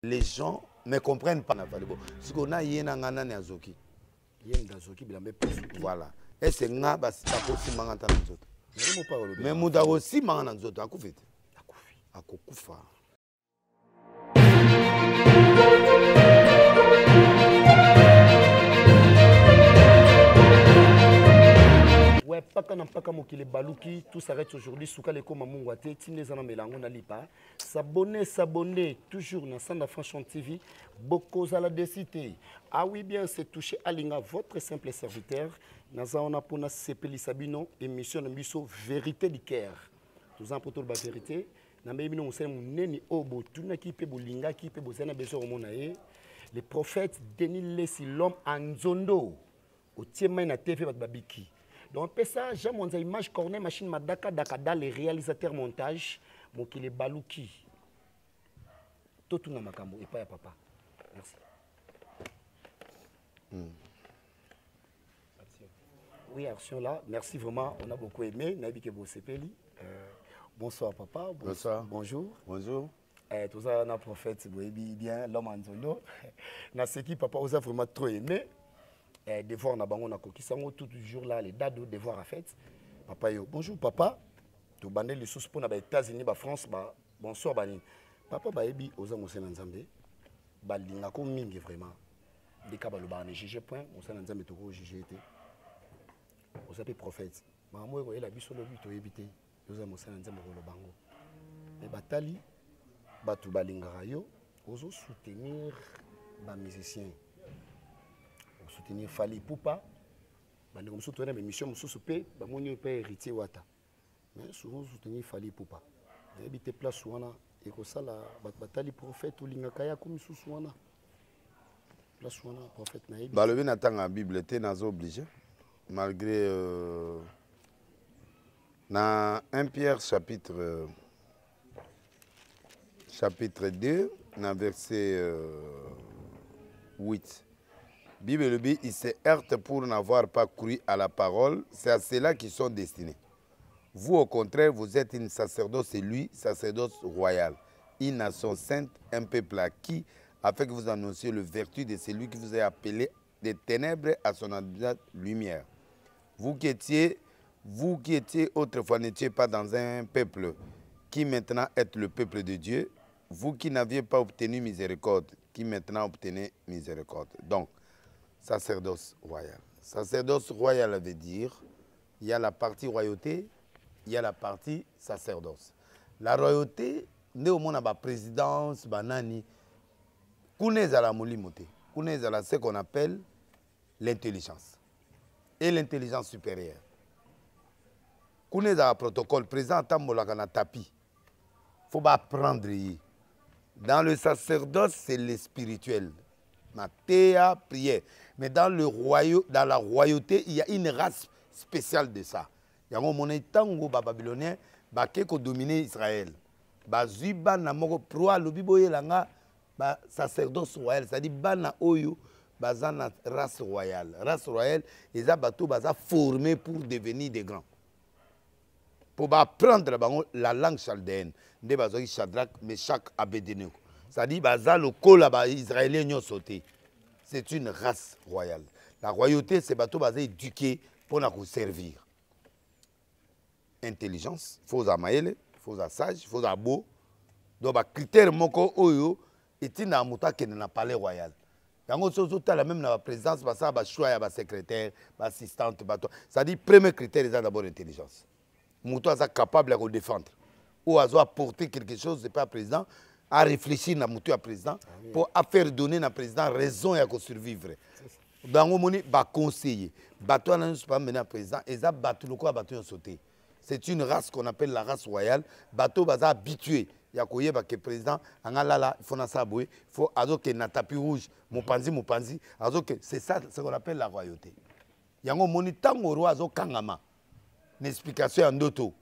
Les gens ne comprennent pas. Ce qu'on a, il y a un Azoki. Voilà. Et c'est nga basi aussi manganta na nzoto. Mais muda aussi mangana na nzoto akufite. Akukufa. Ouais, paka na paka mokile baluki, tout s'arrête aujourd'hui. Souka leko mamungwate, timne zana melango na lipa. S'abonner, toujours dans Sanda Franchon TV. Boko zala décité. Ah oui, bien, c'est touché à l'inga, votre simple serviteur. Naza on a pour na sepeli sabino, émission de miso, vérité du cœur. Tout ça pour toute la vérité. Na mbemi no musem neni obo, tout na ki pe bolinga, ki pe bozena beso omonae. Le prophète Denis Lessi, l'homme Anzondo. Au tiema na TV babiki. Donc, ça, j'ai mon image corner, machine Madaka, Dakada, les réalisateurs montage, mon qui les balouki. Tout na makambo, et pas à papa. Merci. Oui, action là, merci vraiment, on a beaucoup aimé. Nabi Kebo Sepeli. Bonsoir papa. Bonsoir. Bonjour. Bonjour. Tout ça, on a prophète, bien, l'homme Anzono. Na ce qui papa, on a vraiment trop aimé. Devoir na bango na kokisango tout toujours là les dates de devoir à fête papa yo bonjour papa to bandé les sous pour na États-Unis ba France ba bonsoir bani papa ba ebi oza mosena nzambe ba linga ko mingi vraiment de ka ba lo ba na juger point mosena nzambe to ko juger été oza pe prophète ba mo ko ela biso lo bito ebité oza mosena nzambe ko lo bango mais batali ba to ba linga yo ozo soutenir ba musicien soutenir Fali Poupa, nous soutenir mes missions, nous soutenir mon père héritier Wata. Mais souvent soutenir Fali Poupa. Habiter place souvent et que ça la bataille prophète ou l'ingakaya comme souvent place souvent prophète naïb. Bah le bien attend la Bible était n'a obligé malgré dans 1 Pierre chapitre 2 dans verset 8. Bible, il se heurte pour n'avoir pas cru à la parole. C'est à cela qu'ils sont destinés. Vous, au contraire, vous êtes une sacerdoce, c'est lui, sacerdoce royale. Une nation sainte, un peuple acquis, afin que vous annonciez le vertu de celui qui vous a appelé des ténèbres à son admirable lumière. Vous qui étiez autrefois n'étiez pas dans un peuple qui maintenant est le peuple de Dieu, vous qui n'aviez pas obtenu miséricorde, qui maintenant obtenez miséricorde. Donc, sacerdoce royal. Sacerdoce royal veut dire, il y a la partie royauté, il y a la partie sacerdoce. La royauté, nous avons la présidence, banani, ce qu'on appelle l'intelligence. Et l'intelligence supérieure. Le protocole, président Tambolakana tapi. Il faut apprendre. Dans le sacerdoce, c'est le spirituel. Matéa, prière. Mais dans la royauté, il y a une race spéciale de ça. Il y a un moment où les Babyloniens ont dominé Israël. Bazuba namoko proa lobiboye langa ba sacerdoce royal, c'est-à-dire bana oyo bazana race royale. Race royale, ils ont bateau baza formé pour devenir des grands. Pour apprendre la langue chaldéenne, des bazoki Shadrach, Meshach, Abednego. C'est-à-dire baza le col israélien ont sauté. C'est une race royale. La royauté, c'est bateau basé éduqué pour nous servir. Intelligence, faut à maële, faut à sage, faut à beau. Donc, les critères moko oyo, et na muta qui n'a pas les royal. Yango sozo la même la présidence, ça ba choix ba secrétaire, ba assistante, ba toi. C'est-à-dire premier critère, c'est d'abord l'intelligence. Muto est capable de défendre. Ou à apporter quelque chose, c'est pas président. À réfléchir na mutu à président pour faire donner na président raison à survivre. Dans le monde, ba conseiller, bateau na pas mener président, et ça bateau le quoi bateau sauter. C'est une race qu'on appelle la race royale. Bateau baza habitué. Il y a quoi que président angala il faut na saboué, faut azoke na tapis rouge, mopanzi, azoke c'est ça ce qu'on appelle la royauté. Il y a un monde tango roi azo kangama. Une explication en d'auto.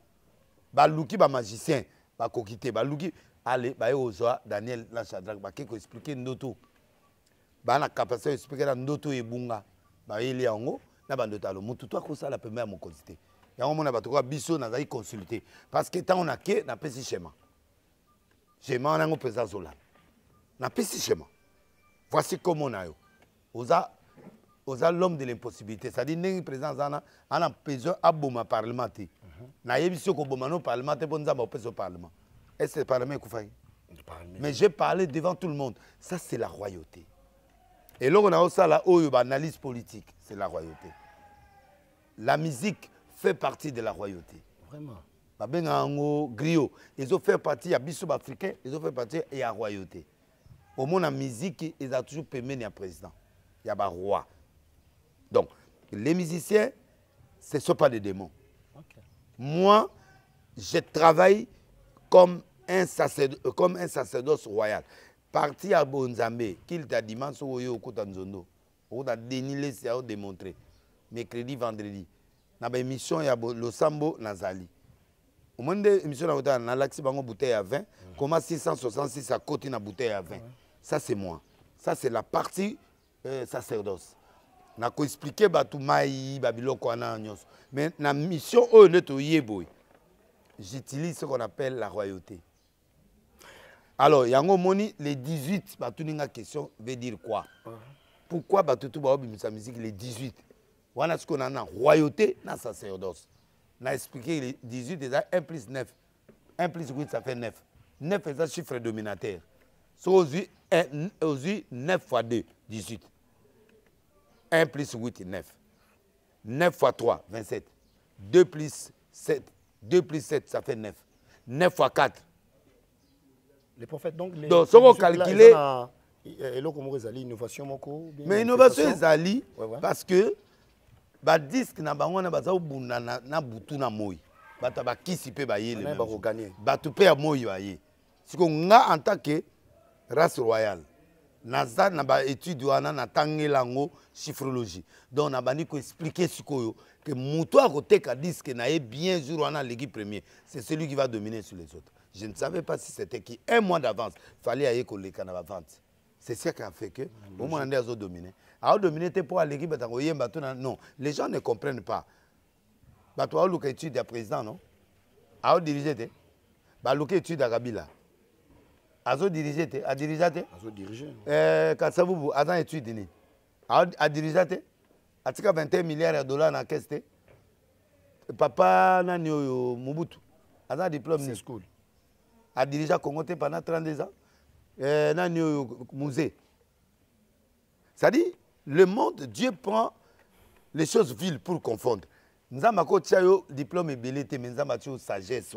Ba luki ba magicien, ba kokité, ba luki allez, bah, Daniel Lachadrak, bah, qui expliquer Ndoto. Bah, la capacité d'expliquer Ndoto et Bunga. Bah, il y a un mot, n'a pas de talent. Mon tout toi, ça la première mon consulté. Il y a un moment, on a biso, on a consulté. Parce que tant on a que, on a pas si schéma. Schéma, on a un président Zola. n'a pas si schéma. Voici comment on a eu. Oza l'homme de l'impossibilité. C'est-à-dire, n'est président Zana, on a besoin à Boma Parlement. Na yebiso ko Boma no Parlement, et bon zamba au Parlement. Est-ce que le Parlement est fait? Mais j'ai parlé devant tout le monde. Ça, c'est la royauté. Et là, on a aussi la analyse politique. C'est la royauté. La musique fait partie de la royauté. Vraiment. Griot. Ils ont fait partie, il y a Bissou africain, ils ont fait partie et la royauté. Au monde, la musique, ils ont toujours permis un président. Il y a un roi. Donc, les musiciens, ce ne sont pas des démons. Okay. Moi, je travaille comme un sacerdoce royal. Parti à Bonzambe, qu'il t'a dit, man, so yo kotanzondo. On a dénilé, c'est à démontrer. Mercredi, vendredi. Na ba émission ya le sambo nazali. Au monde émission na bouteille na laxi bango bouteille à 20, comment 666 à côté na bouteille à 20. Ça c'est moi. Ça c'est la partie sacerdoce. Na ko expliquer batu mai babiloko ana nyos. Mais na mission o neto yeboy. J'utilise ce qu'on appelle la royauté. Alors, yango moni les 18 batu ninga question veut dire quoi? Pourquoi batu tout ba obimisa musique les 18? Voilà ce qu'on a dans royauté, dans sacerdoce. On a expliqué les 18 déjà 1 plus 9. 1 plus 8, ça fait 9. 9 est un chiffre dominateur. So, 9 fois 2, 18. 1 plus 8, 9. 9 fois 3, 27. 2 plus 7, 2 plus 7, ça fait 9. 9 fois 4. Les prophètes, donc, si on calcule. Mais innovation est ali parce que. Ba disque na bango na baza obunda na butu na moi bata ba kisi pe ba yele ba ko gagner batu pe ya moi ba ye siko nga en tant que race royale naza na ba étude wana na tangelango chiffrologie donc na bani ko expliquer sikoyo que muto a koteka disque na ye bien jour wana l'équipe premier c'est celui qui va dominer sur les autres. Je ne savais pas si c'était qui un mois d'avance fallait aller koleka na ba vente. C'est ça qui a fait que au moins on a dominé. Alors dominer pour l'équipe non, les gens ne comprennent pas. Tu as lu étude de président non? Alors diriger te. Ba lu étude à Kabila. Azo diriger te, a diriger te. Azo diriger. Katsavubu azan étude ni. A diriger te. Atika 21 milliards de dollars na caisse te. Papa nani oyo Mobutu. Azan diplôme ni school. A diriger Congo te pendant 32 ans. Nani oyo musée. Ça dit le monde, Dieu prend les choses viles pour confondre. Nous avons un diplôme et belleté, mais nous avons sagesse,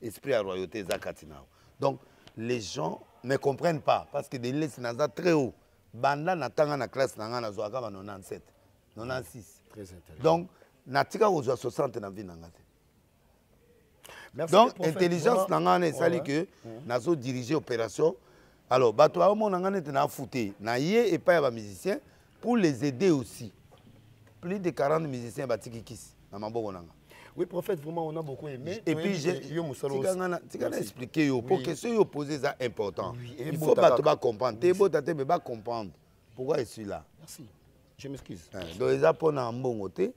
esprit à royauté, zakatina. Donc, les gens ne comprennent pas parce que des listes sont très haut. Banda natanga na classe na ngana zoaka 97, 96. Très intéressant. Donc, natika ozo 60 na vie nangate. Donc, intelligence nangana sali que nazo diriger opération. Alors, bato a mon nangana na fouté, na yé et pas ya musicien. Pour les aider aussi. Plus de 40 musiciens batiki kisi. Oui, prophète, vraiment, on a beaucoup aimé. Et puis, j'ai expliqué, pour que ceux qui posent ça important. Il faut pas comprendre. Tu peux comprendre. Pourquoi je suis là? Merci. Je m'excuse. Donc, ils ont pour un bon côté,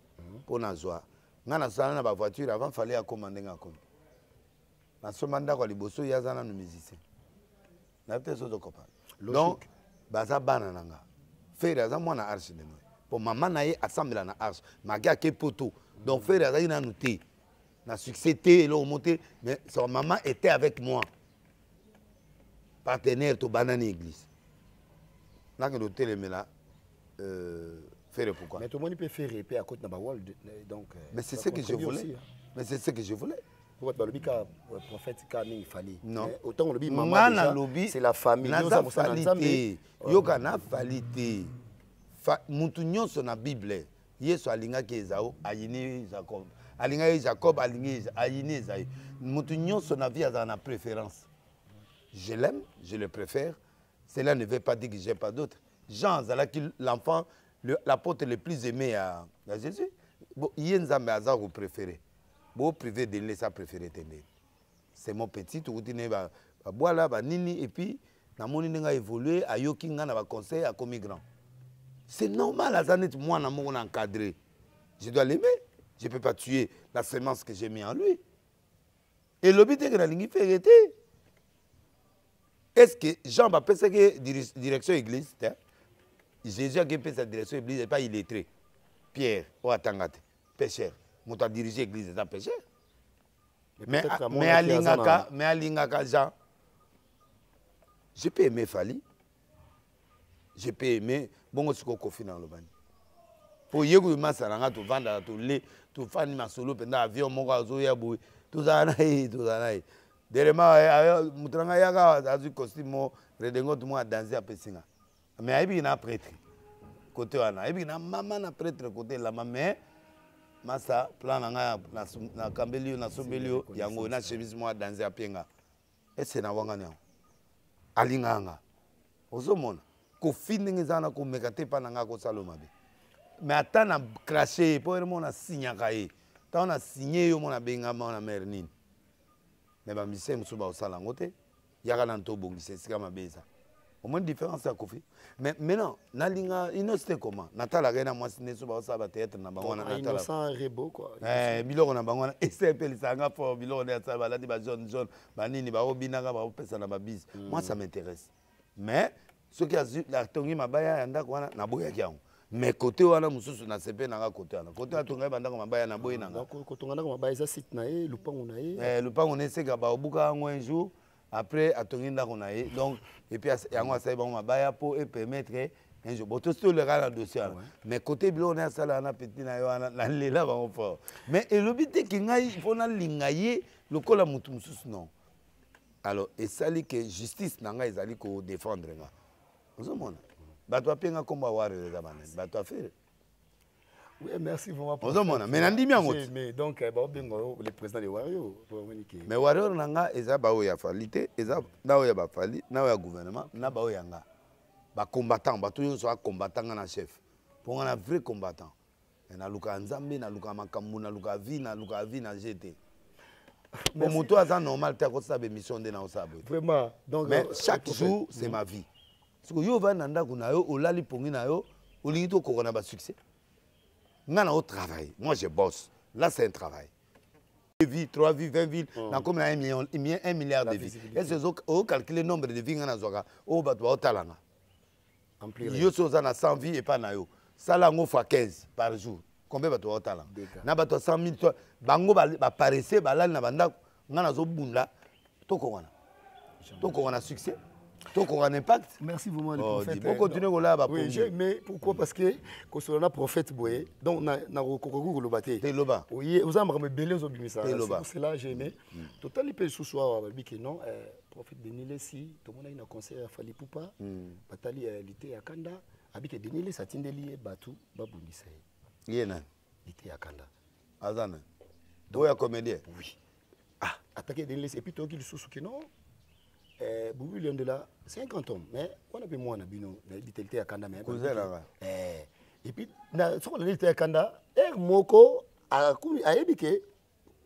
pour un joie. Dans la voiture, avant, il fallait commander un compte. Dans ce mandat, il y a des musiciens. Donc, ça banana. Faire ça moi na arche de nous pour maman na assemble na arche maga ke poto donc faire ça na noté na succès et le monter mais son maman était avec moi partenaire to banane église là que l'hôtel mais là faire pourquoi mais tout le monde peut faire et à côté na ba wall donc mais c'est ce que je voulais aussi, mais c'est ce que je voulais. Pour être le cas prophète il fallait non autant le maman c'est la famille nous famille yoka na falite mutu nyonso na Bible Yesu alingaki Esau ayini Jacob alingaki Jacob alingi ayini Esau mutu nyonso na vie azana na préférence. Je l'aime, je le préfère. Cela ne veut pas dire que j'ai pas d'autres. Jean zalaki l'enfant l'apôtre le plus aimé à Jésus. Bon yenzambe azako préféré. Bon privé de laisser préféré tendre. C'est mon petit tout dîner ba boila ba nini et puis na moni nga évoluer ayoki nga na ba conseil à comme grand. C'est normal à zanet moi na mon encadré. Je dois l'aimer. Je peux pas tuer la semence que j'ai mis en lui. Et le but est que la ligne fait arrêter. est-ce que Jean va penser que direction église, Jésus a fait sa direction église et pas illettré. Pierre, ou Atangate, pécheur. Moi, tu as dirigé l'église, c'est un pécheur. Mais à Lingaka, Jean, je peux aimer Fali. Je peux aimer, bon, je suis confiné dans le bani. Pour y aller, je suis tout vendre, tout lait, tout faire ma solo, pendant l'avion, mon gars, tout ça, tout ça. Derrière, mutranga yaga azu costume redengo tout moi danser à Pessinga. Mais aibi na prêtre côté wana, aibi na maman na prêtre côté la maman masa plan na kambelio na sombelio yango na chemise moi danser à Penga. Et c'est na wanga nyo. Alinganga. Ozomona ko finding ezana ko mekate pa nanga ko saloma be. Mais atana cracher pour mo na signa kae. Ta on a signé yo mo na benga mo na mère nini. Mais ma mission est au salangote, il y a un tobo qui c'est comme ça. Au moins différence à Kofi. Mais maintenant, nalinga innocent comment? Natala gena moi c'est sur au sabat théâtre na bangona natala. Innocent rebo quoi. Biloko na bangona SPL sanga fort biloko na ça baladi ba jaune banini ba obinanga ba pesa na ba bis. Moi ça m'intéresse. Mais ce qui a la tongi mabaya yanda kwana na boya kiango. Mais côté wana mususu na sepe na côté wana côté atonga banda ko mabaya na boye nanga côté ngana ko mabaya za site na ye lupango na ye lupango ne seka ba obuka un jour après atongi ndako na ye donc et puis yango asai ba mabaya pour et permettre un jour boto sto le gars dossier mais côté bilo na sala na petit na yo na lela ba fort mais et l'obité ki ngai il faut na lingaye lokola mutu mususu non alors et sali que justice na ngai ezali ko défendre nga ozomona bato apenga komba ware les abanes bato affaire oui merci vraiment mais nandimi yango mais donc le président de Wario mais Wario nanga eza ba oya falite eza na oya ba fali na oya gouvernement na ba oya nga ba combattant bato yo so combattant na chef pour un vrai combattant na luka nzambe na luka makambu na luka vie na GT pour moto aza normal ta ko sa be mission de na osabo vraiment donc mais chaque jour c'est ma vie. Parce que yo va nanda kuna yo olali pongi na yo olingi to kokona ba succès. Ngana au travail. Moi je bosse. Là c'est un travail. 2 vies, 3 vies, 20 vies, na comme 1 milliard de vies. Est-ce que vous calculez le nombre de vies ngana zoka o ba to talanga. Yo so za na 100 vies et pas na yo. Sala ngo fois 15 par jour. Combien ba to talanga? Na ba to 100 000 bango ba paraissé ba la na banda ngana zo bunda to kokona. To kokona succès. Donc on a un impact. Merci vraiment le prophète. On continue là oui, mais pourquoi? Parce que quand on a prophète boye, donc on a kokoko le baté. T'es loba. Oui, vous avez me belé aux bimisa. C'est là j'ai aimé. Total il peut sous-soir que non prophète Denile si tout le monde a une conseil à Fali Poupa. Batali lité à Kanda. Abike Denile ça tindeli batu babundisa. Yena. Lité à Kanda. Azana. Doya comédien. Oui. Ah, attaquer Denile et puis toi qui le sous que non. Boubou Lion de là 50 ans mais on a pu moi na bino na bitalité à Kanda mais et puis na so on était à Kanda moko a ebike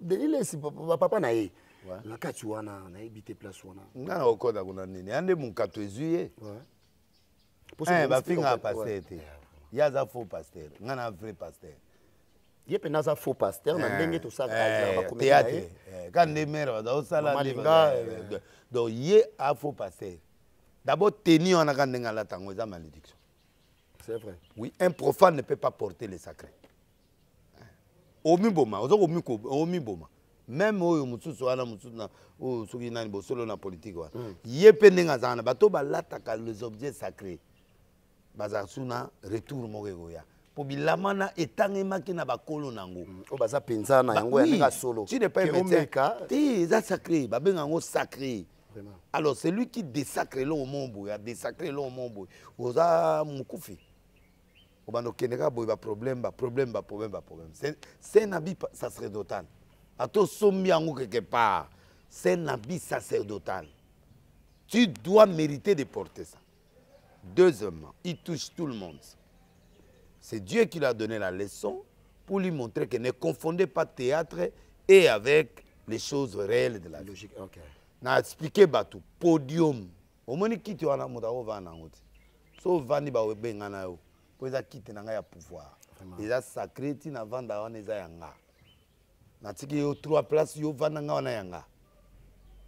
Denile si papa na ye na kati wana na ebité place wana ngana okoda kuna nini ande munkato ezuye ba finga pasteur yaza faux pasteur ngana vrai pasteur ye penaza faux pasteur na ndenge to ça ba théâtre quand les mères va sala malinga donc ye a faux pasteur d'abord tenir on a quand ndenga la tango za malédiction c'est vrai oui un profane ne peut pas porter le sacré omiboma omiboma même oyo mususu wana mususu na o soki nani bosolo na politique wana ye pe ndenga zana bato balataka les objets sacrés bazasuna retour mokegoya po bilama na etangemaki na bakolo nango o baza penza na yango ya ndeka solo tu n'es pas un médecin ti eza sacré babenga ngo sacré vraiment alors c'est lui qui désacre le mombo ya désacre le mombo oza mukufi obando keneka boy ba problème c'est un habit sacerdotal ato sombi yango quelque part c'est un habit sacerdotal tu dois mériter de porter ça. Deuxièmement, il touche tout le monde. C'est Dieu qui lui a donné la leçon pour lui montrer qu'il ne confondait pas théâtre et avec les choses réelles de la logique. Okay. N'a expliqué batou podium. Au moins qui tu as na mudao va na ngoti. So vandi ba webenga na yo. Pour ça quitter na ya pouvoir. Ils sacré ti na vanda wana eza yanga. Na tiki yo 3 places yo vanda nga wana yanga.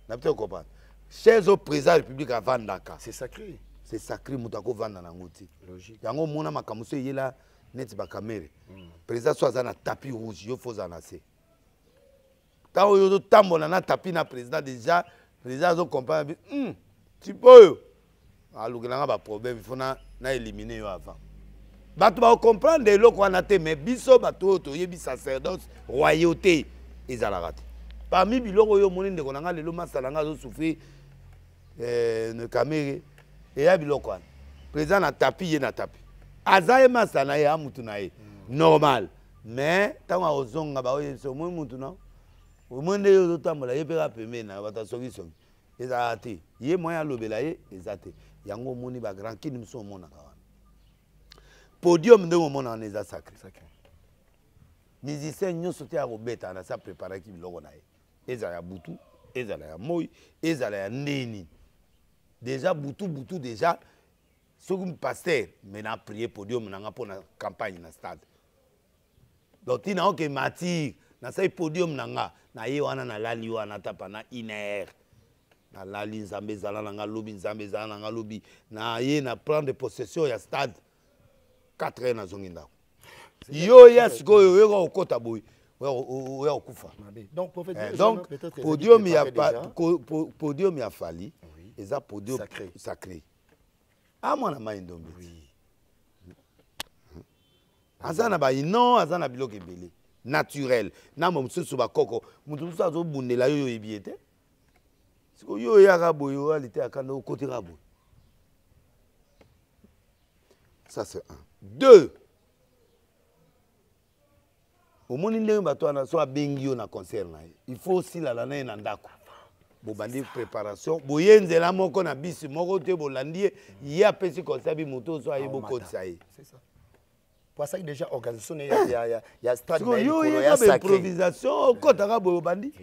Na peut comprendre. chers au président de la République à Vandaka. C'est sacré. C'est sacré, Moutako Vandana Ngoti. Logique. Yango Mona Makamuso Yela, Net Bakamere. Président soit un tapis rouge, il faut en assez. Quand on a tambo na tapis na président déjà, président a compris, tu peux. Alors il y a un problème, il faut éliminer avant. Bato va comprendre de l'eau qu'on a été, mais biso bato to yebi sacerdoce royauté ils allaient rater. Parmi biloko yo monine de konanga le loma salanga zo souffrir ne caméra et ya biloko an. Président na tapis ye na tapis. Azaye masana ya mutu na ye. Normal. Mais tant ozonga ba oye so mo mutu na. O monde yo tambola ye pera pemé na bata soki soki. Ezate. Ye moya lobela ye ezate. Yango moni ba grand kini mso mona ka. Podium de mon en est sacré. Musiciens nous sauté à Robeta na sa préparer qui biloko na ye. Ezala ya butu, ezala ya moi, ezala ya neni. Déjà butu déjà ce que pasteur mais na prier podium na pour na campagne na stade. Donc il n'a aucun matière na sa podium na ye wana na lali wana tapa na iner. Na lali nzambe zala na lobi nzambe zala na lobi na ye na prendre possession ya stade. 4 ans na zonginda. Yo ya sikoyo yo okota boy. Oya okufa. Donc prophète donc podium ya podium ya fali. Eza podium sacré. Ah mwana maindombe. Oui. Azana ba non azana biloko ebele. Naturel. Na momususu ba koko. Mutu mususu azo bundela yo ebiete. Siko yo ya rabo yo alite akanda okoti rabo. Ça c'est un. 2. Au monde ndenge bato na so abengi yo na concert na il faut aussi la lana na ndako. Bo bandi préparation, bo yenzela moko na bisi moko te bo landie ya pesi concert bi moto so ayebo kotsa ye. C'est ça. Pour ça déjà organisation ya stade na ya improvisation kotaka bo bandi.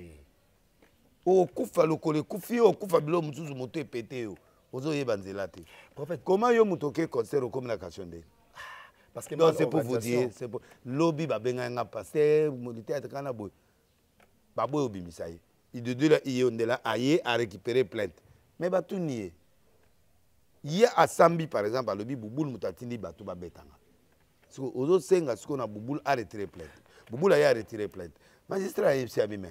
O kufa lokole kufi o kufa bilo mutuzu moto epete yo. Ozo yeba nzela te. Prophète, comment yo mutoke concert au communication de? Parce que c'est pour vous dire, c'est pour lobby babenga nga pasteur militaire kana boy. Baboy obimisa ye. Il de la yondela aye à récupérer plainte. Mais batu nié. Hier à Sambi par exemple, lobby Bouboul mutatindi batu ba betanga. Parce que ozo senga ce qu'on a Bouboul a retiré plainte. Bouboul a retiré plainte. Magistrat a bien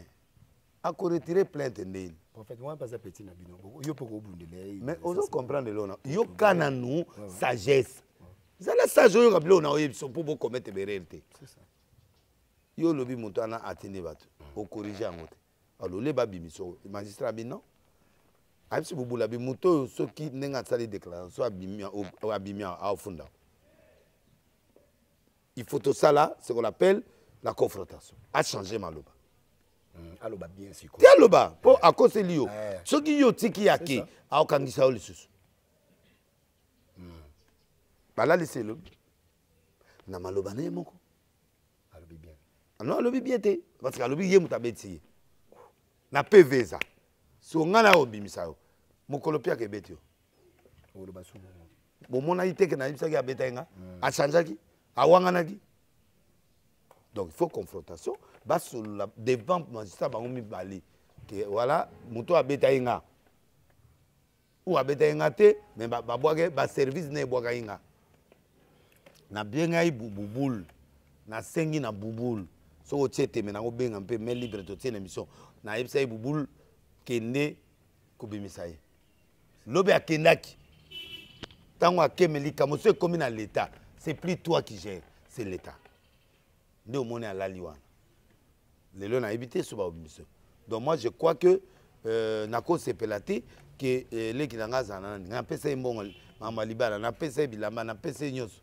a retiré plainte ndeni. Prophète, moi pas petit na bino. Yo poko bundele. Mais ozo comprendre lona. Yo kana nous sagesse. C'est la sagesse yo kabilo na oyebso pour commettre des réalités. C'est ça. Yo lobi montana atteindre batu. O corriger angote. Alors les babi biso magistrat bino. Ayebsi bubula bi moto soki nenga sali déclaration abimia o abimia a funda. Il faut tout ça là, ce qu'on appelle la confrontation. A changer maloba. Aloba bien sûr. Ti aloba po akose liyo. Soki yo tiki yake a okangisa o lisusu. Bala lise lobi. Na maloba na moko. Alobi bien. Non alobi bien te parce que alobi ye mutabeti. Na PV za. So ngana obimisa yo. Mokolo pia ke beti yo. Oloba sumo. Bo mona iteke na ibisa ke beta nga. A chanjaki. A wanganaki. Donc il faut confrontation. Bas sur la devant magistrat bango mi bali. Que voilà, muto a beta nga. Ou a beta nga te mais ba boage ba service ne boaga nga. Na bien ngai bubul. Na sengi na bubul. So tete me na go benga mpe mais libre to tene mission. Na yebisa bubul kende kubimisa ye. Lobe akendaki. Tango akemeli kamoso comme na l'état. C'est plus toi qui gères, c'est l'état. Nous on est à la liwan. Les lois n'a évité ce babiso. Donc moi je crois que nako sepelati que les qui n'anga zana n'a pesa imbongo mama libala n'a pesa bilamba n'a pesa nyos.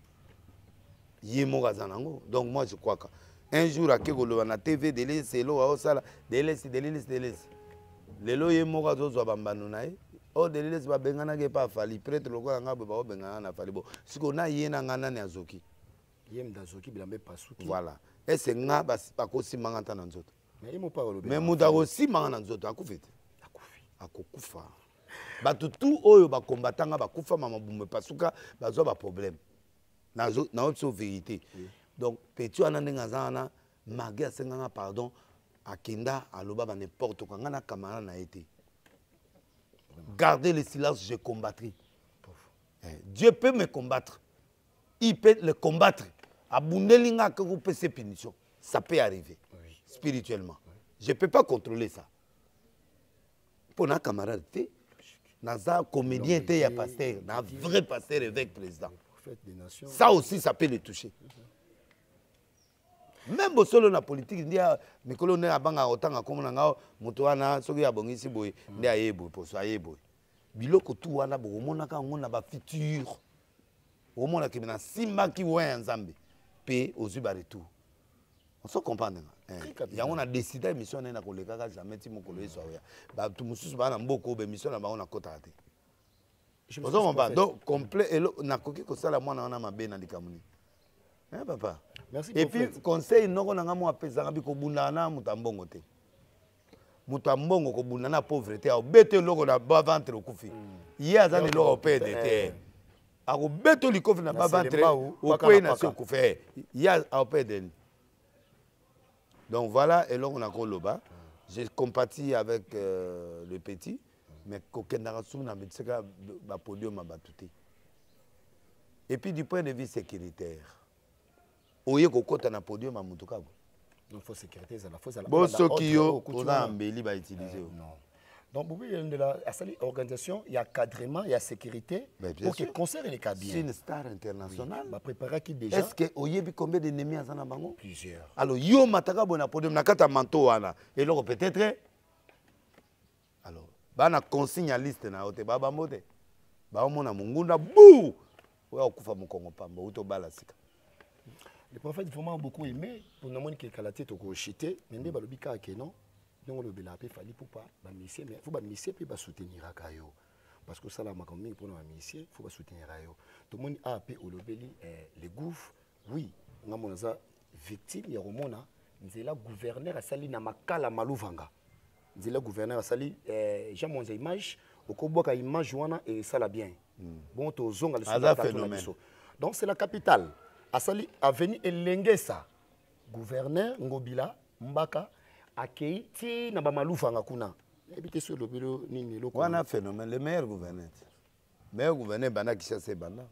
Yemo gazanango. Donc moi je crois que un jour à Kegolo na TV de les c'est lo au sala de les les lo yemo gazo zo bambano nae. Oh de les ba bengana ke pa fali prêtre loko nga ba bengana na fali bo. Siko na yena ngana ne azoki. Yem dazoki bilambe pasuki. Voilà. Et c'est nga ba ko simanga ta na nzoto. Mais il mo pas olobe. Mais muda ko simanga na nzoto akufete. Akokufa. Batu tout oyo ba combatanga ba kufa mama bumbe pasuka bazo ba problème. Na autre vérité. Donc petit anandinga zana magia senganga pardon akenda aloba ba n'importe quoi ngana camarade na été. Gardez le silence, je combattrai. Dieu peut me combattre. Il peut le combattre. Abundelinga que vous pouvez punition. Ça peut arriver. Spirituellement. Je ne peux pas contrôler ça. Pour un camarade, un comédien, il y a pasteur, un vrai pasteur évêque président. Ça aussi, ça peut le toucher. Même si on a politique, il y a des colonels à Banga, autant comme on a Moutouana, ceux qui ont bon ici, il y a Ebo, pour ça, Ebo. Biloko tout, on a un futur. Au moins, il y a Simba qui voit un Zambie. Paix aux Ubaretou. On se comprend. Il y a décidé de mission na koleka jamais ti mokolo eso ya. Ba tout mususu ba na mboko be mission na ba on a kotate. Je me comprends. Donc complet et na koki ko sala mwana na mabe na likamuni. Hein papa. Merci. Et puis conseil noko na ngamo apesa bi ko bunda na mutambongo te. Mutambongo ko bunda na pauvreté au bete loko na ba ventre okufi. Hier azani loko pede te. Ako beto likofi na ba ventre au kwe na so kufe. Hier au pede. Donc voilà, et là on a Koloba. J'ai compati avec le petit, mais aucun narration n'a pas podium à battuter. Et puis du point de vue sécuritaire, oye kokota na podium à Moutouka. Non, faut sécurité, ça la faut ça. Bon, ce qui on a embelli va utiliser. Non. Donc, beaucoup de la organisation, il y a cadrement, il y a sécurité. Pour que le concert est bien. C'est une star internationale. Oui. Préparer qui déjà. Est-ce que vous avez combien d'ennemis à Zanabango? Plusieurs. Alors, yo mataka bona podium na kata manto wana. Et là peut-être. Alors, bana consigne à liste na ote baba mote. Ba mona mungunda bou. Wa okufa mukongo pamba uto bala sika. Le prophète vraiment beaucoup aimé pour nous montrer que la tête au chité, mais ne balobi ka ke non. Donc le belapé fallait pour pas ba monsieur mais faut ba monsieur puis ba soutenir akayo parce que ça la makambi pour na monsieur faut ba soutenir akayo tout le monde a appelé au lobeli les gouffres oui nga mona za victime ya romona nzela gouverneur asali na makala maluvanga nzela gouverneur asali Jean Monza image okobwaka image wana et ça la bien bon to zonga le phénomène donc c'est la capitale asali avenue Elengesa gouverneur Ngobila Mbaka akei ti na ba malufanga kuna ebite sur le bureau nini loko wana phénomène le meilleur gouverneur bana qui chasse bana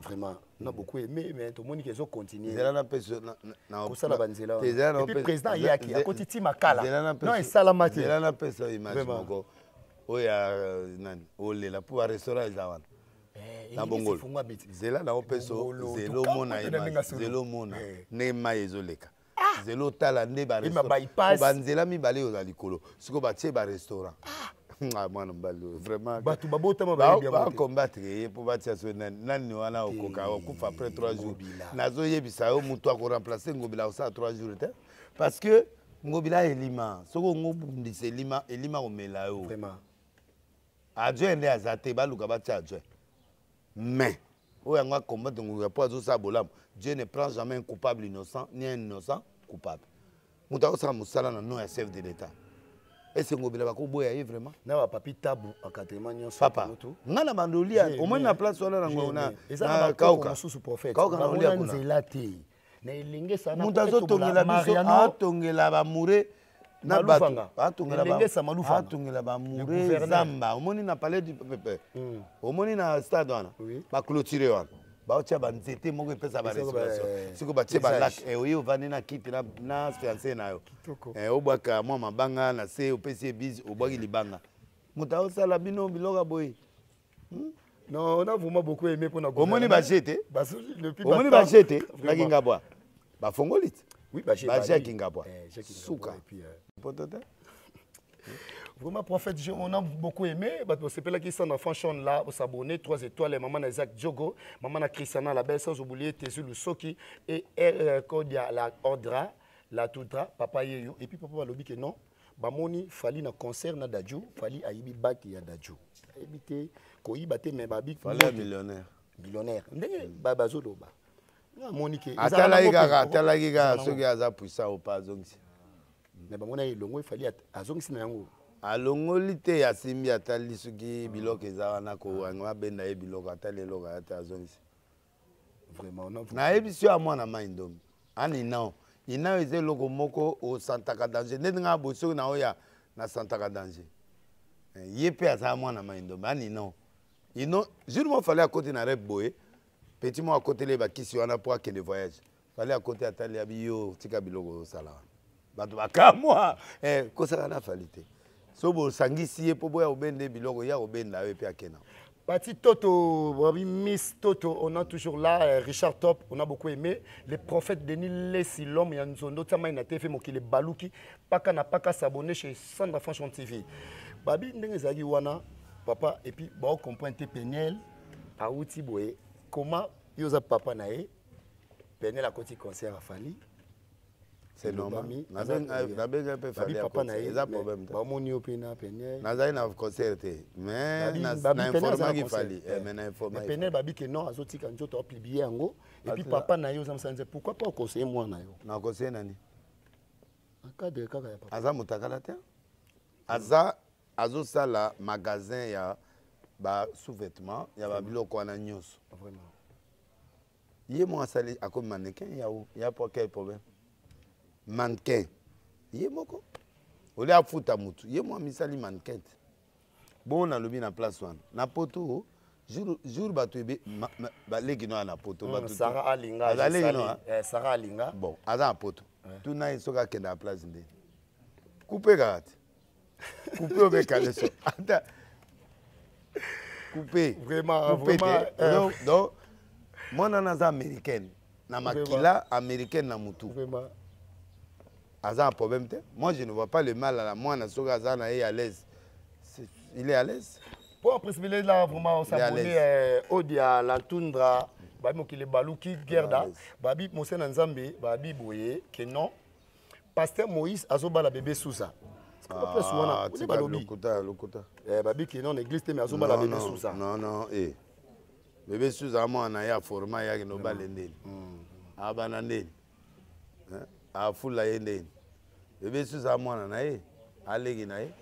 vraiment na beaucoup aimé mais tout monde qui ont continuer zela na peso na ko sala banzela et puis président yaki akoti ti makala non et salamati zela na peso image moko oya nani olela pour restaurant zawana na bongo zela na peso zelo mona image zelo mona ne maezoleka zelo tala nde ba restaurant banzela mibale oza likolo siko batie ba restaurant mwana mbalo vraiment batu babota mabaye bien ba combattre pour batia so nani wana okoka okufa après 3 jours nazo yebisa yo mutu ako remplacer Ngobila au ça 3 jours parce que Ngobila elima soko ngobundisa elima omela yo vraiment adjoint nde azate baluka batia adjoint mais oya ngwa combattre Ngobila pour azo sa bolam Dieu ne prend jamais un coupable innocent ni un innocent coupable. Mouta osala musala na nom ya chef de l'État. Est-ce que Ngobila bako boya ye vraiment? Na ba papi tabu akatrema nyonso papa. Ngana bandolia au moins na place wala ngo na kauka sous prophète. Kauka na olia kuna. Nzela te. Na elengesa na Mouta zo tongela biso atongela ba mure na batu. Atongela ba mure zamba. Omoni na palais du peuple. Omoni na stade wana. Ba clôturer wana. Baotia banzete moko pesa ba restauration siko batie ba lac oyo ovandi na kiti na fiancé na yo obwaka mwa mabanga na se opesi bise obwaki libanga moto osala bino biloka boye non on a vraiment beaucoup aimé pour na omoni ba jete omoni ba jete na kingabwa ba fongolit oui ba jete kingabwa suka potata. Vraiment, prophète, on a beaucoup aimé. C'est pour qui sont enfants sont là, pour s'abonner. 3 étoiles, maman Isaac Diogo, maman Christiana, la belle, sans oublier Tézu Lusoki, et Kodia, la Ordra, la Toudra, papa Yeyo. Et puis papa va lobi que non, Bamoni, fali na concert na Dadju, fali aibi baki ya Dadju. Habité, koi bate mais babi. Fali un millionnaire. Millionnaire. Ndenge babazolo ba. Monique. Atala giga, ceux qui ont puissant au pas zongi. Mais bamona ilongo fali azongi na yango. Alongoli te ya simbi atali suki biloko eza wana ko anga benda ye biloko atali eloko ata azongisi vraiment na ebisi ya mwana maindomi ani non ina eze loko moko o santaka danger ndenga boso na oya na santaka danger Yépé à ça moi na maindo bani non. Ino jour moi fallait à côté na rep boy. Petit moi à côté les bakisi wana pour que de voyage. Fallait à côté atali abiyo tika biloko sala. Bato baka moi ko ça na falité. So bo sangisi po boya obende biloko ya obenda we pe akena. Parti Toto, Miss Toto, on a toujours là Richard Top, on a beaucoup aimé. Les prophètes Denis Lessilom, Yanzondo, Tamaina TV, Mokile Balouki, Paka na Paka s'abonner chez Sandra Franchon TV. Babi Ndengezagi Wana, papa, et puis, on comprend tes Péniel, Aouti Boé, comment Yosa Papa Nae, Péniel à côté concert à Fali. C'est normal. Papa Nae, Bamoni Opena, Péniel. Nazaï n'a concerté, mais n'a informé qu'il fallait. Mais Péniel Babi que non, Azoti Kanjo a publié en haut. Et puis papa Nae, pourquoi pas conseiller moi Nae? Na conseiller nani? Aza Aza Mutakalate? Aza Azo Sala magasin ya ba sous-vêtements, ya ba biloko wana nyonso. Vraiment. Yé moi sali à comme mannequin, il y a pas quel problème. Mannequin. Yé moko. Ole a futa mutu. Yé moi misali mannequin. Bon na lobi na place wana. Na poto jour batu ebe ba legi no na poto batu. Sarah Alinga. Sarah Alinga. Bon, aza na poto. Tout na isoka kenda na place ndé. Couper garate. Couper au bécalé so. Ata. Couper. Vraiment, donc moi naza américaine. Na makila américaine na mutu. Vraiment. Aza un problème. Moi, je ne vois pas le mal à la moine. Azana est à l'aise. Il est à l'aise. Pour préciser là, vraiment, on s'abonne Odia, la Tundra, Babi Mokile Balouki, Gerda, Babi Mosen Nzambe, Babi Boye, que non. Pasteur Moïse, Azoba la bébé Sousa. C'est pas le quota. Babi qui non, l'église, mais Azoba la bébé Sousa. Non, non, eh. Bébé Sousa, moi, on a un format, il y a un balendé. Abanandé. A fula yende bébé Sousa mwana nae alegi nae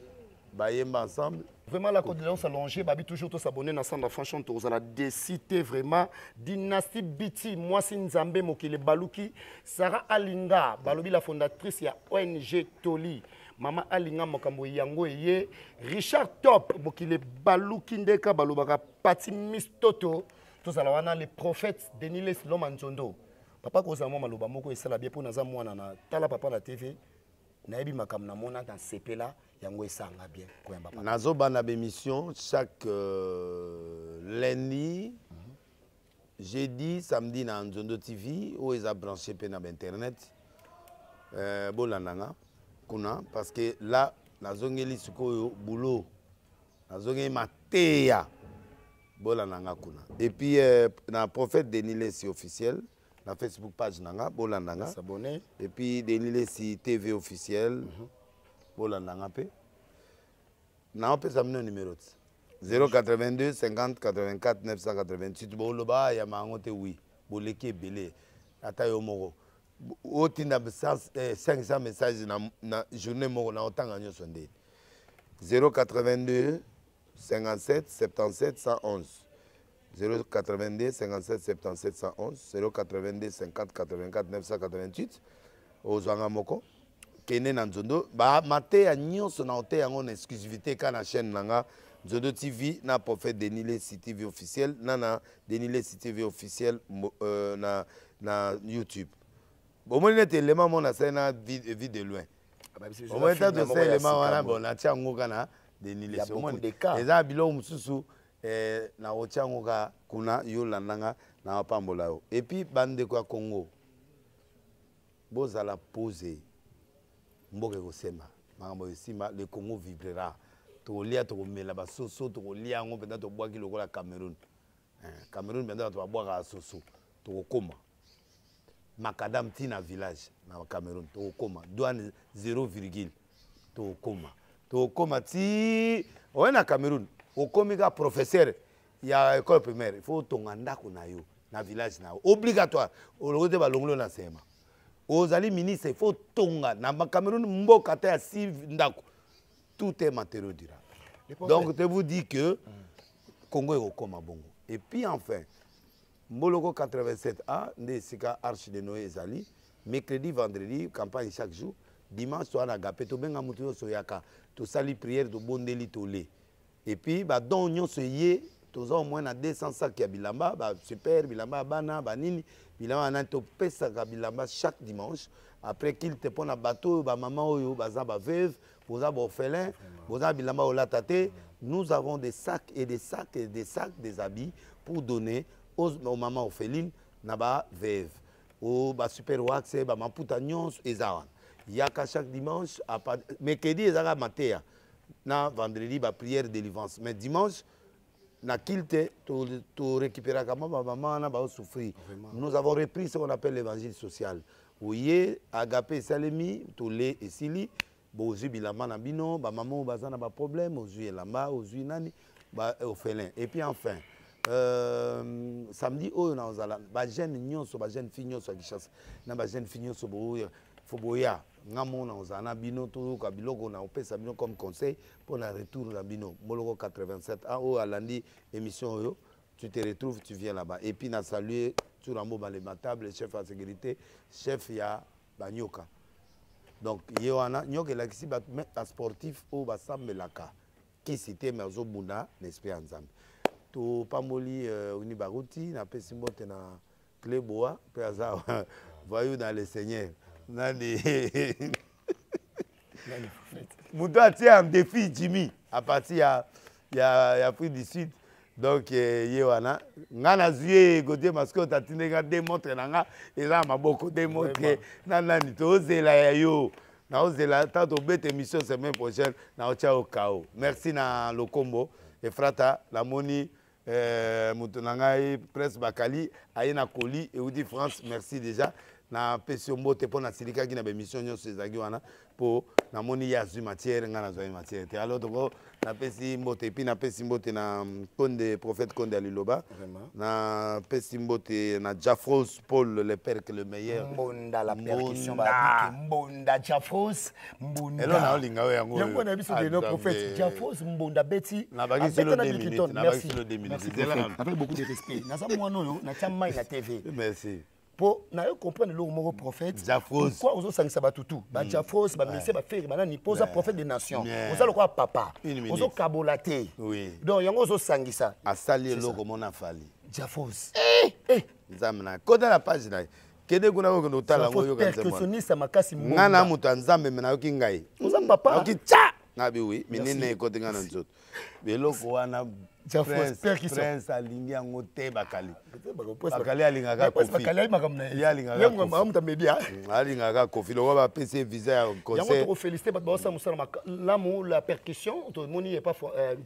bayemba ensemble. Vraiment la condoléance allongée, babi toujours tous s'abonner na Sandra Franchon tous à la décité vraiment dynastie Biti moi Nzambe Mokile Balouki Sarah Alinga balobi la fondatrice ya ONG Toli Mama Alinga Mokambo yango ye Richard Top Mokile Balouki ndeka balobaka Pati Miss Toto tous à la wana les prophètes Denis Lessilom Nzondo. Papa koza mwa maloba moko esala bien po naza mwana na tala papa na TV nayebi makam na mona dans CP là yango esanga bien koyamba papa nazo bana bémission chaque lundi jeudi samedi na Nzondo TV où ils a branché pe na internet bolandanga kuna parce que là nazongeli sikoyo boulot nazongeli mateya bolandanga kuna et puis na prophète Denis Lessi officiel na Facebook page nanga bolandanga s'abonner et puis Denis Lessi TV officiel bolandanga pe na on peut s'amener numéro 082 50 84 988 boloba ya mangote oui boleki belé ata yo moko otinda 500 messages na journée moko na otanga nyoso ndé 082 57 77 111 082 57 77 111 082 50 84 988 ozwanga moko kene na Nzondo ba mate ya nyonso na hotel yango na exclusivité ka na chaîne nanga Nzondo TV na prophète Denis Lessi TV officiel na Denis Lessi TV officiel na YouTube bomoni nete élément mona ça na vie de loin bomoni tato ça élément wana bon na tia ngoka na Denis Lessi bomoni eza bilo mususu na ochango ka kuna yo landanga na pambola yo et puis bande kwa Congo bozala poser mboke kosema makambo esima le Congo vibrera tolia tokomela basoso tokolia ngo penda tobwaki lokola Cameroun Cameroun penda tobwaka soso tokokoma makadam tina village na Cameroun tokokoma douane 0, tokokoma ti oye na Cameroun okomika professeur ya école primaire il faut tonga ndako na yo na village na obligatoire olokote balongolo na sema ozali ministre il faut tonga na Cameroun mboka ta ya si ndako tout est matériau durable donc je vous dis que Congo est au coma bongo et puis enfin Mboloko 87A nde sika Arche de Noé ezali mercredi vendredi campagne chaque jour dimanche to na gapé to benga mutu yo soyaka to sali prière to bondeli to lé et puis ba don nyonso yé toza au moins na 200 sacs ya bilamba ba super bilamba bana banini bilamba na to pesa ka bilamba chaque dimanche après qu'il te pona bateau ba maman oyo baza ba veuve boza ba orphelin boza bilamba olatate. Nous avons des sacs et des sacs et des sacs des habits pour donner aux mamans orphelines na ba veuve au ba super wax ba maputa nyonso ezawan. Il y a qu'à chaque dimanche mercredi ezaka matéa na vendredi ba prière de délivrance mais dimanche na kilte to récupérer comment maman na ba souffrir. Nous avons repris ce qu'on appelle l'évangile social. Oye agapé salemi to le esili bozu bilamba na bino ba maman baza na ba problème ozu elamba ozu nani ba orphelin. Et puis enfin samedi oyo na ozala ba jeune nyonso ba jeune fille nyonso akishasa na ba jeune fille nyonso boya foboya ngamo na ozana bino to ka biloko na opesa bino comme conseil pour la retour na bino moloko 87 ah o alandi émission oyo tu te retrouves tu viens là-bas et puis na saluer tout le monde les table chef de sécurité chef ya banyoka donc yewana nyoka la kisi ba sportif o ba sambelaka qui cité mazo buna n'esprit ensemble to pamoli uni baruti na pesimbote na Cléboa pe aza voyou dans le Seigneur. Nani Moutou tient en défi Jimmy à partir ya Afrique du Sud. Donc yewana ngana zuye côté mascotte atinega démontre nanga eza maboko démontre nani tozela ya yo na ozela tato bête émission semaine prochaine na ocha au chaos. Merci na Lokombo et frata la moni Moutou nanga presse bakali ayena koli et Oudi France merci déjà. Na pesi mbote pour na silika qui na émission nyonso ezaki wana po na moni ya zu matière ngana zo matière te alors donc na pesi mbote puis na pesi mbote na Konde prophète Konde Aliloba na pesi mbote na Jafros Paul le père que le meilleur mbonda la percussion ba mbonda Jafros mbonda elo na olinga we yango yango na biso de nos prophètes Jafros mbonda beti na bagi sur le 2 minutes na bagi sur le 2 minutes avec beaucoup de respect na sa mwana oyo na tia mai na TV merci. Pour comprendre le mot prophète, Jafros. Pourquoi vous avez ça tout? Jafros, Messieurs, Faire, Banani, pose prophète des nations. Vous allez quoi, papa? Vous avez kabolaté. Oui. Donc, il y a un sangisa. A sali le comme a fallu. Jafros. Zamna. Quand la page là, kede kuna ko ndo tala ngoyo kanzema. Percussionniste makasi mungu. Ngana mutu nzambe mena yoki ngai. Vous avez papa. Yoki tcha. Nabi oui, minene ko tenga na nzoto. Beloko wana Prince alingi yango te bakali. Bakali alingaka kofi. Bakali makamna. Alingaka kofi. Makamna media. Alingaka kofi. Lo ba PC visa ya conseil. Yango to féliciter ba bossa musala l'amour la percussion to moni est pas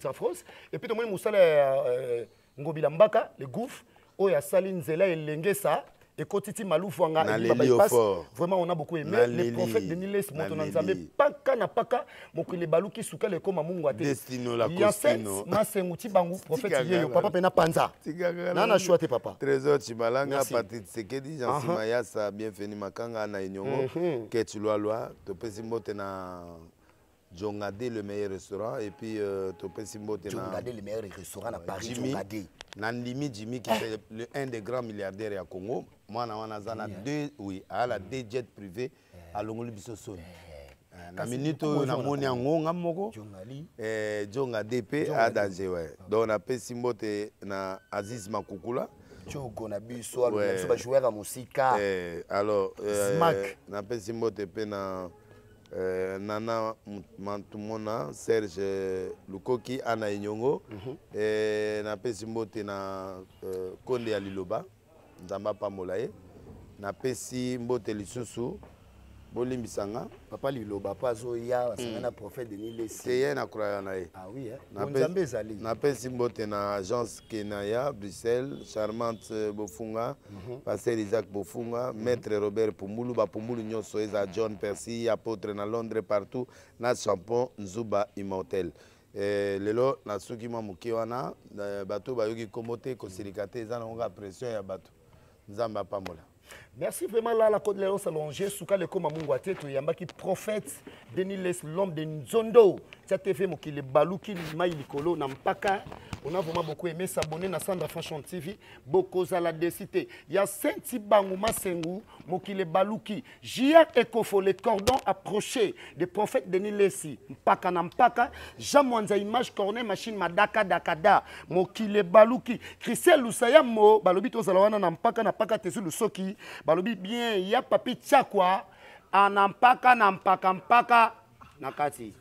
Jafros et puis to moni musala ngobila mbaka le gouffre oya sali nzela elengesa et Kotiti Maloufou anga vraiment on a beaucoup aimé les prophètes de Niles Montona Nzambe paka na paka mokile baluki suka le koma mungu ate destino la costino masenguti bangu prophète yeyo papa pena panza nana choite papa trésor Chibalanga Patrick Sekedi Jean Simayasa bienvenue makanga na Inyongo Ketulwa to pesi mbote na Jongade le meilleur restaurant et puis to pesi mbote na Jongade le meilleur restaurant à Paris Jongade Nandimi Jimmy qui est un des grands milliardaires à Congo. Moi, on a deux, oui, à la deux jets privés à Longoli Bissoson. Na minute na moni ngonga moko Jonga DP à danger ouais. Donc on a fait Simbote na Aziz Makukula. Chogo na biso na ba joueur à musique. Alors na fait Simbote pe na Nana Mantumona Serge Lukoki Ana Inyongo na pesi mbote na Konde Aliloba Nzamba Pamolaye na pesi mbote lisusu bolimbisanga papa Liloba pazo ya wasanga prophète de Niles c'est na croya na ye ah oui Nzambe zali na pesi mbote na agence Kenaya Bruxelles Charmante Bofunga pasteur Isaac Bofunga maître Robert Pumbulu ba Pumbulu nyonso eza John Percy apôtre na Londres partout na Champon Nzuba Immortel lelo na soki mwa moke wana bato bayoki komote kosilika te eza na pression ya bato Nzambe apambola. Merci vraiment là la côte de l'Os allongée, Souka le Koma Mungwate, tu yamba qui prophète Deniles l'homme de Nzondo. Katia TV mokile baluki mai likolo na mpaka. On a vraiment beaucoup aimé s'abonner na Sandra Fashion TV. Beaucoup à la décité. Il y a Senti Bangouma Sengu mokile baluki. J.R. Ekofo les cordons approchés des prophètes Denis Lessi. Mpaka na mpaka. Jamwanza image corner machine madaka dakada. Mokile baluki. Christelle Lusaya mo balobi to zalawana na mpaka na paka tesu lusoki. Balobi bien ya papi tchakwa. Anampaka na mpaka mpaka nakati.